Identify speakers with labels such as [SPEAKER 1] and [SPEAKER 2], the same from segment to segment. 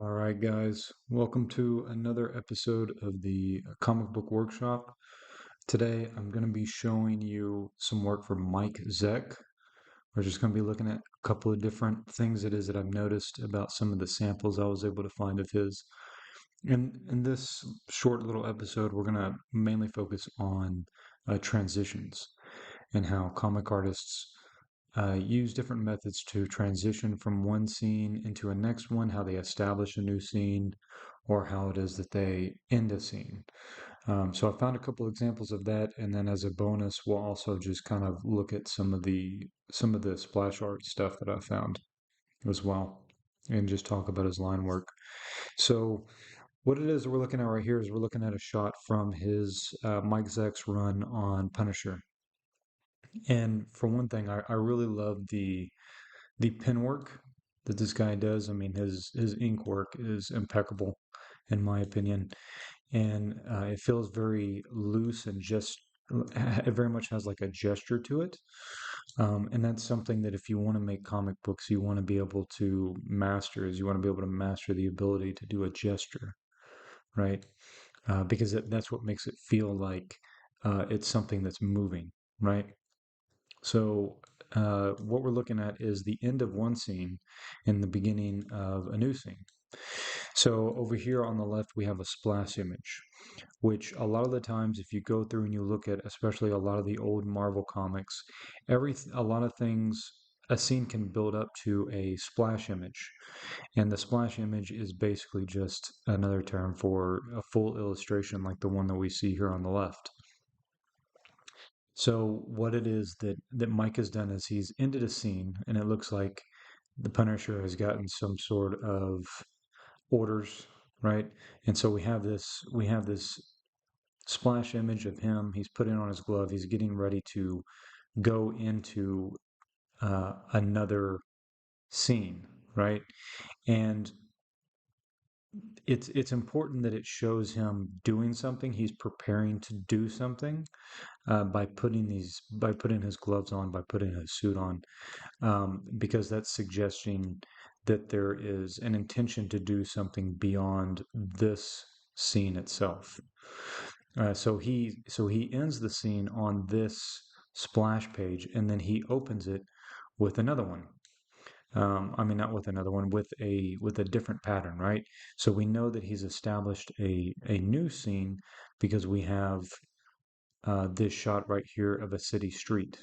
[SPEAKER 1] All right, guys, welcome to another episode of the Comic Book Workshop. Today, I'm going to be showing you some work from Mike Zeck. We're just going to be looking at a couple of different things it is that I've noticed about some of the samples I was able to find of his. In this short little episode, we're going to mainly focus on transitions and how comic artists use different methods to transition from one scene into a next one, how they establish a new scene, or how it is that they end a scene. So I found a couple examples of that, and then as a bonus, we'll also just kind of look at some of the splash art stuff that I found as well, and just talk about his line work. So what it is that we're looking at right here is we're looking at a shot from his Mike Zeck's run on Punisher. And for one thing, I really love the pen work that this guy does. I mean, his ink work is impeccable, in my opinion, and it feels very loose and just it very much has like a gesture to it. And that's something that if you want to make comic books, you want to be able to master, is you want to be able to master the ability to do a gesture, right? Because that's what makes it feel like it's something that's moving, right? So, what we're looking at is the end of one scene and the beginning of a new scene. So, over here on the left, we have a splash image, which a lot of the times, if you go through and you look at, especially a lot of the old Marvel comics, a lot of things, a scene can build up to a splash image. And the splash image is basically just another term for a full illustration like the one that we see here on the left. So what it is that Mike has done is he's ended a scene, and it looks like the Punisher has gotten some sort of orders, right? And so we have this splash image of him. He's putting on his glove. He's getting ready to go into another scene, right? And it's important that it shows him doing something. He's preparing to do something by putting his gloves on, by putting his suit on, because that's suggesting that there is an intention to do something beyond this scene itself. So he ends the scene on this splash page, and then he opens it with another one. I mean, not with another one, with a different pattern, right? So we know that he's established a new scene because we have this shot right here of a city street.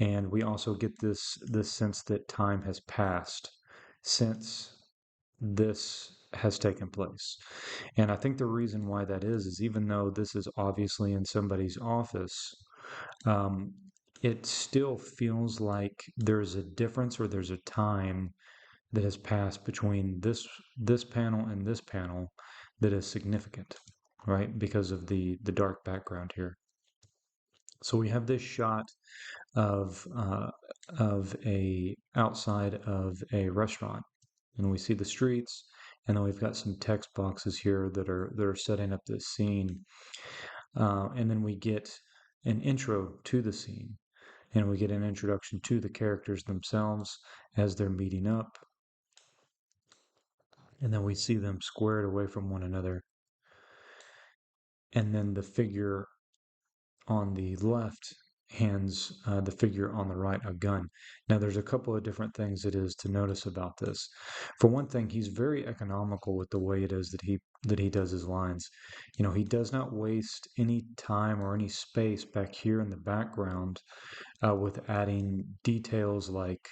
[SPEAKER 1] And we also get this sense that time has passed since this has taken place. And I think the reason why that is even though this is obviously in somebody's office, um, it still feels like there's a difference or there's a time that has passed between this panel and this panel that is significant, right? Because of the dark background here. So we have this shot of a outside of a restaurant, and we see the streets, and then we've got some text boxes here that are setting up this scene, and then we get an intro to the scene, and we get an introduction to the characters themselves as they're meeting up, and then we see them squared away from one another, and then the figure on the left hands the figure on the right a gun. Now, there's a couple of different things it is to notice about this. For one thing, he's very economical with the way it is that he does his lines. You know, he does not waste any time or any space back here in the background with adding details like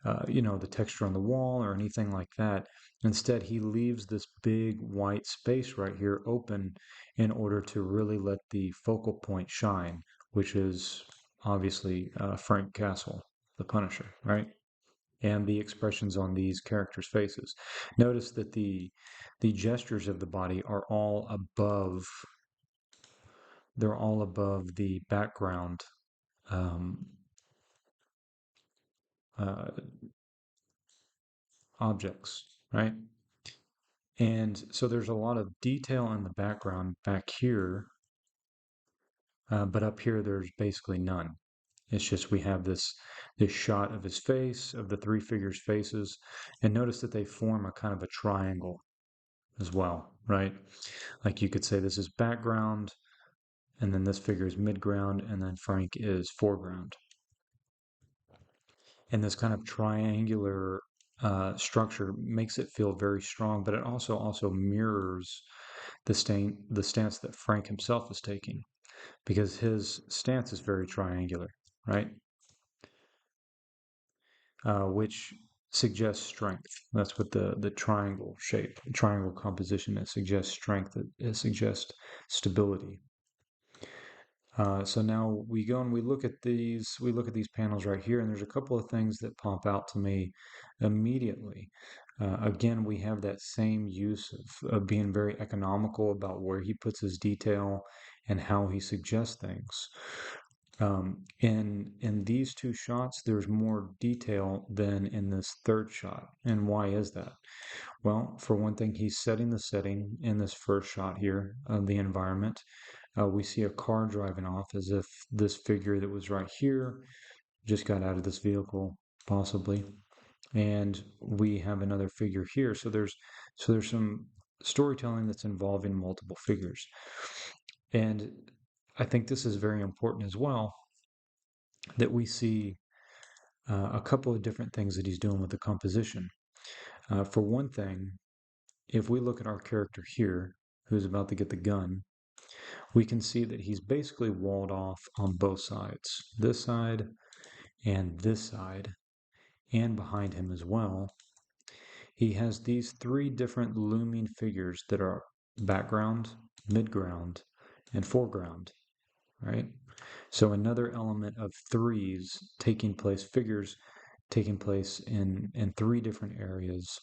[SPEAKER 1] the texture on the wall or anything like that. Instead, he leaves this big white space right here open in order to really let the focal point shine, which is obviously Frank Castle, the Punisher, right? And the expressions on these characters' faces. Notice that the gestures of the body are all above. They're all above the background um, uh, objects, right? And so there's a lot of detail in the background back here, but up here there's basically none. It's just we have this shot of his face, of the three figures' faces, and notice that they form a kind of a triangle as well, right? Like you could say this is background, and then this figure is midground, and then Frank is foreground. And this kind of triangular structure makes it feel very strong, but it also mirrors the stance that Frank himself is taking, because his stance is very triangular, right? Which suggests strength. That's what the triangle shape, triangle composition, it suggests strength, it suggests stability. So now we go and we look at these panels right here, and there's a couple of things that pop out to me immediately. Again, we have that same use of being very economical about where he puts his detail and how he suggests things. In these two shots, there's more detail than in this third shot. And why is that? Well, for one thing, he's setting the setting in this first shot here of the environment. We see a car driving off as if this figure that was right here just got out of this vehicle, possibly. And we have another figure here. So there's some storytelling that's involving multiple figures. And I think this is very important as well, that we see a couple of different things that he's doing with the composition. For one thing, if we look at our character here, who's about to get the gun, we can see that he's basically walled off on both sides, this side and this side, and behind him as well. He has these three different looming figures that are background, midground, and foreground, right? So another element of threes taking place, figures taking place in three different areas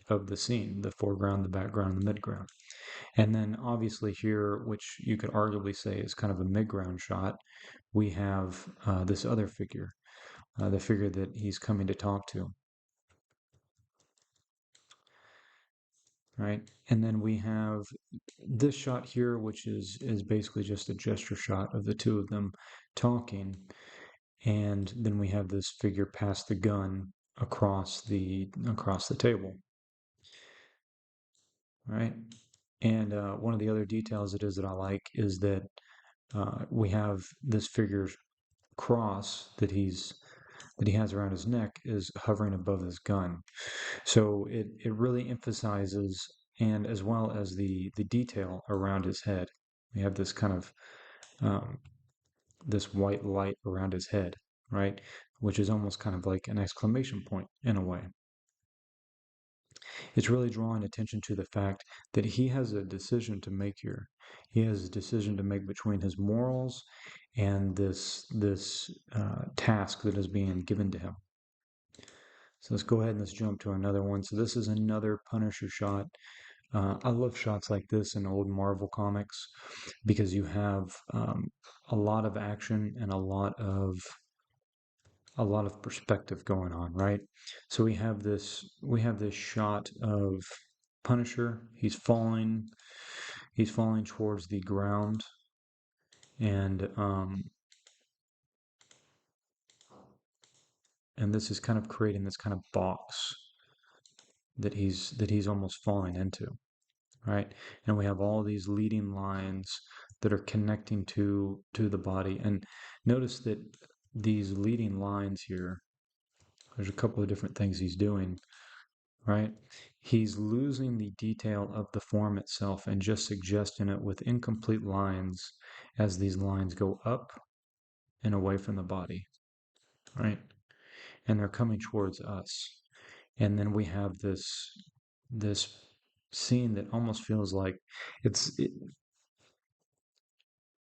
[SPEAKER 1] of the scene: the foreground, the background, the midground. And then obviously here, which you could arguably say is kind of a midground shot, we have this other figure, the figure that he's coming to talk to, right? And then we have this shot here, which is basically just a gesture shot of the two of them talking. And then we have this figure pass the gun across the table, right? And one of the other details it is that I like is that we have this figure's cross that he has around his neck is hovering above his gun. So it really emphasizes, and as well as the detail around his head. We have this kind of um, this white light around his head, right? Which is almost kind of like an exclamation point in a way. It's really drawing attention to the fact that he has a decision to make here. He has a decision to make between his morals and this task that is being given to him. So let's go ahead and let's jump to another one. So this is another Punisher shot. I love shots like this in old Marvel comics because you have a lot of action and a lot of perspective going on, right? So we have this shot of Punisher. He's falling towards the ground, and and this is kind of creating this kind of box that he's almost falling into, right? And we have all these leading lines that are connecting to the body. And notice that these leading lines here, there's a couple of different things he's doing, right? He's losing the detail of the form itself and just suggesting it with incomplete lines as these lines go up and away from the body, right? And they're coming towards us. And then we have this scene that almost feels like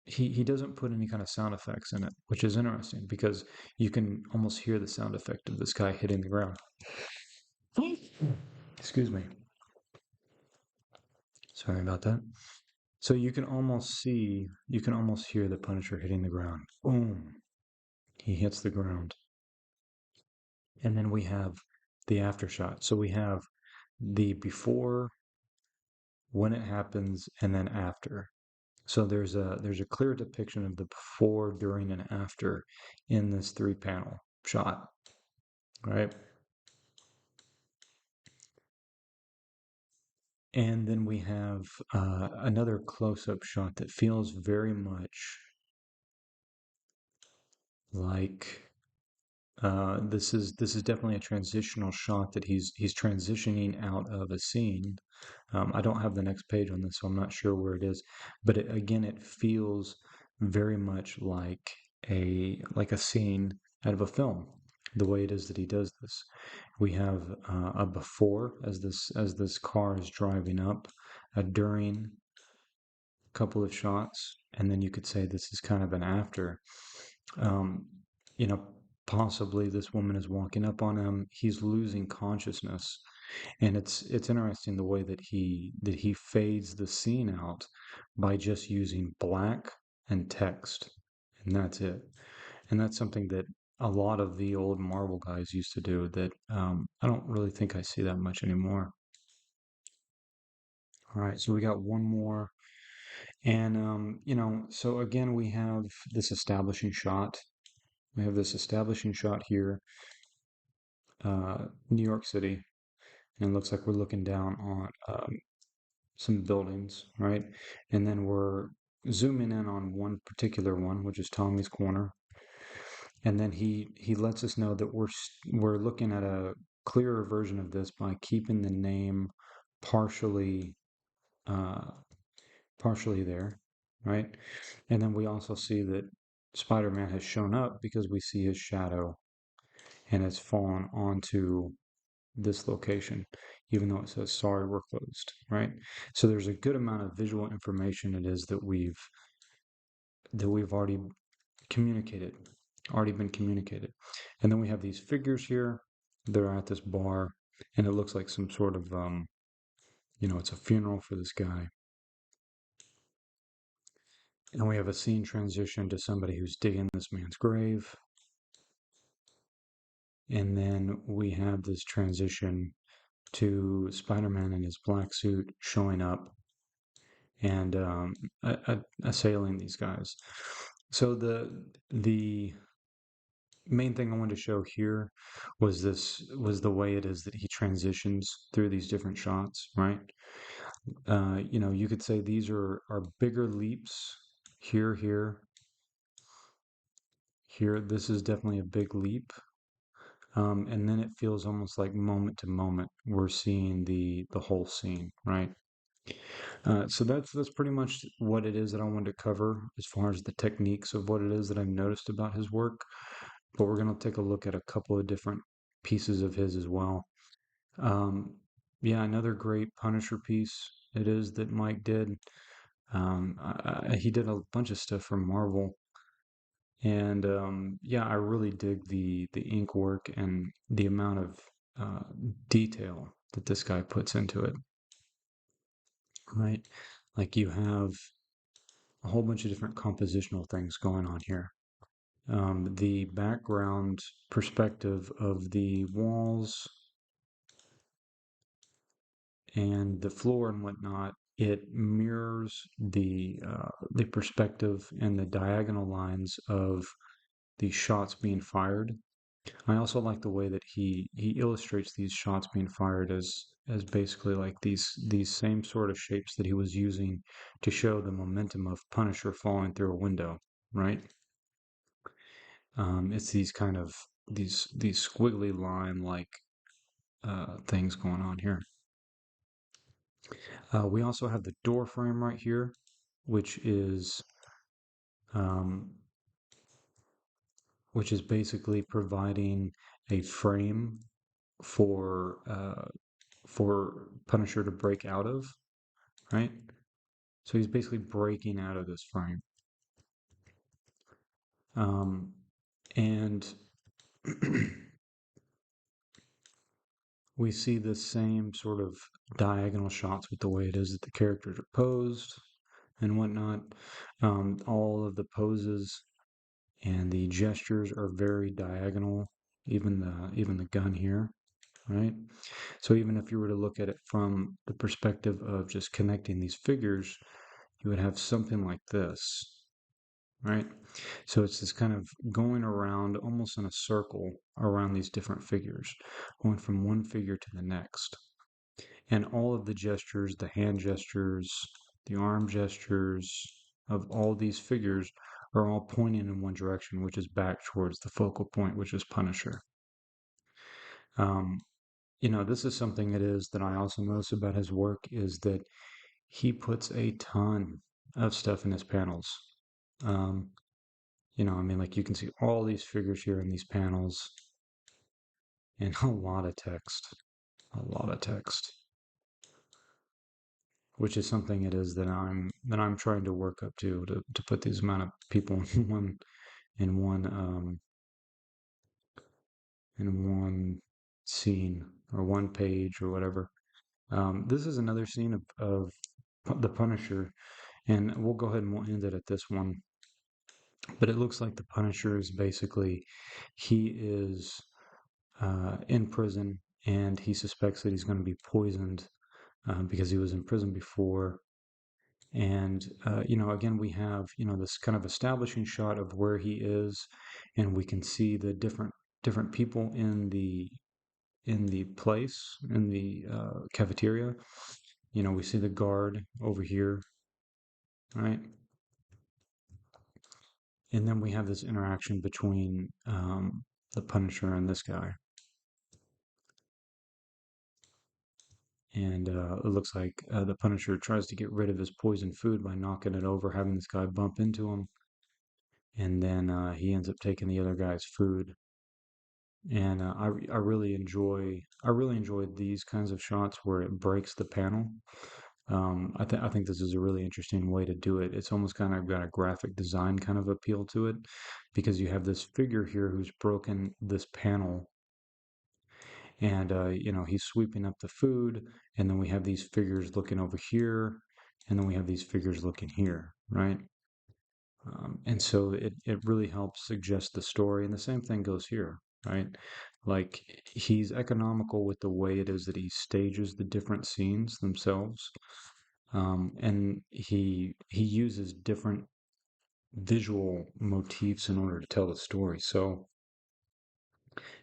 [SPEAKER 1] he doesn't put any kind of sound effects in it, which is interesting because you can almost hear the sound effect of this guy hitting the ground. Excuse me. Sorry about that. So you can almost hear the Punisher hitting the ground. Boom. He hits the ground. And then we have the after shot. So we have the before, when it happens, and then after. So there's a clear depiction of the before, during, and after in this three panel shot, right? And then we have another close-up shot that feels very much like this is definitely a transitional shot that he's transitioning out of a scene. I don't have the next page on this, so I'm not sure where it is. But again, it feels very much like a scene out of a film. The way it is that he does this, we have a before as this car is driving up, a during, couple of shots, and then you could say this is kind of an after. Um, you know, possibly this woman is walking up on him. He's losing consciousness, and it's interesting the way that he fades the scene out by just using black and text, and that's it. And that's something that a lot of the old Marvel guys used to do that I don't really think I see that much anymore. All right, so we got one more. And so again, we have this establishing shot. We have this establishing shot here, New York City, and it looks like we're looking down on some buildings, right? And then we're zooming in on one particular one, which is Tommy's Corner. And then he lets us know that we're looking at a clearer version of this by keeping the name partially uh, partially there, right? And then we also see that Spider-Man has shown up because we see his shadow and it's fallen onto this location, even though it says sorry, we're closed, right? So there's a good amount of visual information it is that we've already been communicated. And then we have these figures here. They're at this bar, and it looks like some sort of it's a funeral for this guy. And we have a scene transition to somebody who's digging this man's grave. And then we have this transition to Spider-Man in his black suit showing up and assailing these guys. So the main thing I wanted to show here was the way it is that he transitions through these different shots, right? You could say these are bigger leaps here, here, here. This is definitely a big leap. And then it feels almost like moment to moment we're seeing the whole scene, right? So that's pretty much what it is that I wanted to cover as far as the techniques of what it is that I've noticed about his work. But we're going to take a look at a couple of different pieces of his as well. Um, yeah, another great Punisher piece it is that Mike did. He did a bunch of stuff for Marvel, and yeah, I really dig the ink work and the amount of uh, detail that this guy puts into it, right? Like you have a whole bunch of different compositional things going on here. The background perspective of the walls and the floor and whatnot, it mirrors the perspective and the diagonal lines of the shots being fired. I also like the way that he illustrates these shots being fired as basically like these same sort of shapes that he was using to show the momentum of Punisher falling through a window, right? It's these kind of these squiggly line like things going on here. We also have the door frame right here, which is um, which is basically providing a frame for for Punisher to break out of, right? So he's basically breaking out of this frame. Um, and we see the same sort of diagonal shots with the way it is that the characters are posed and whatnot. All of the poses and the gestures are very diagonal, even the gun here, right? So even if you were to look at it from the perspective of just connecting these figures, you would have something like this, right? So it's this kind of going around almost in a circle around these different figures, going from one figure to the next. And all of the gestures, the hand gestures, the arm gestures of all these figures are all pointing in one direction, which is back towards the focal point, which is Punisher. Um, this is something it is that I also notice about his work is that he puts a ton of stuff in his panels. Um, I mean, like you can see all these figures here in these panels and a lot of text, a lot of text, which is something it is that I'm trying to work up to put these amount of people in one in one scene or one page or whatever. This is another scene of the Punisher, and we'll go ahead and we'll end it at this one. But it looks like the Punisher is basically he is in prison and he suspects that he's going to be poisoned because he was in prison before. And again, we have this kind of establishing shot of where he is, and we can see the different people in the place in the cafeteria. We see the guard over here, right? And then we have this interaction between the Punisher and this guy. And it looks like the Punisher tries to get rid of his poisoned food by knocking it over, having this guy bump into him. And then he ends up taking the other guy's food. And I really enjoy these kinds of shots where it breaks the panel. I think this is a really interesting way to do it. It's almost kind of got a graphic design kind of appeal to it because you have this figure here who's broken this panel, and he's sweeping up the food, and then we have these figures looking over here, and then we have these figures looking here, right? And so it really helps suggest the story, and the same thing goes here, right? Like he's economical with the way it is that he stages the different scenes themselves, and he uses different visual motifs in order to tell the story. So,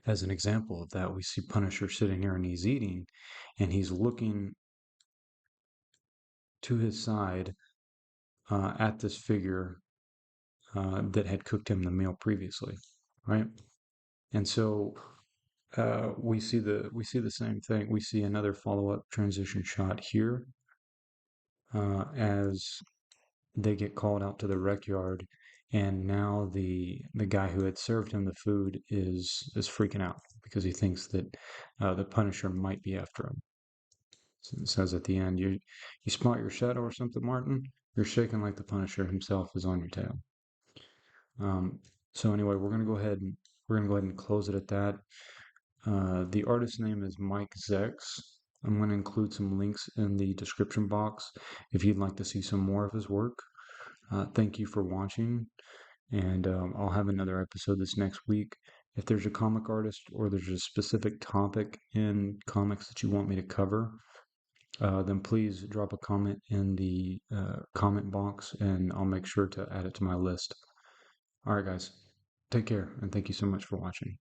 [SPEAKER 1] as an example of that, we see Punisher sitting here and he's eating, and he's looking to his side at this figure that had cooked him the meal previously, right? And so we see the same thing. We see another follow-up transition shot here as they get called out to the rec yard, and now the guy who had served him the food is freaking out because he thinks that the Punisher might be after him. So it says at the end, you spot your shadow or something, Martin. You're shaking like the Punisher himself is on your tail. Um, so anyway, we're gonna go ahead and close it at that. The artist's name is Mike Zecks. I'm going to include some links in the description box if you'd like to see some more of his work. Thank you for watching, and I'll have another episode this next week. If there's a comic artist or there's a specific topic in comics that you want me to cover, then please drop a comment in the comment box and I'll make sure to add it to my list. All right, guys, take care, and thank you so much for watching.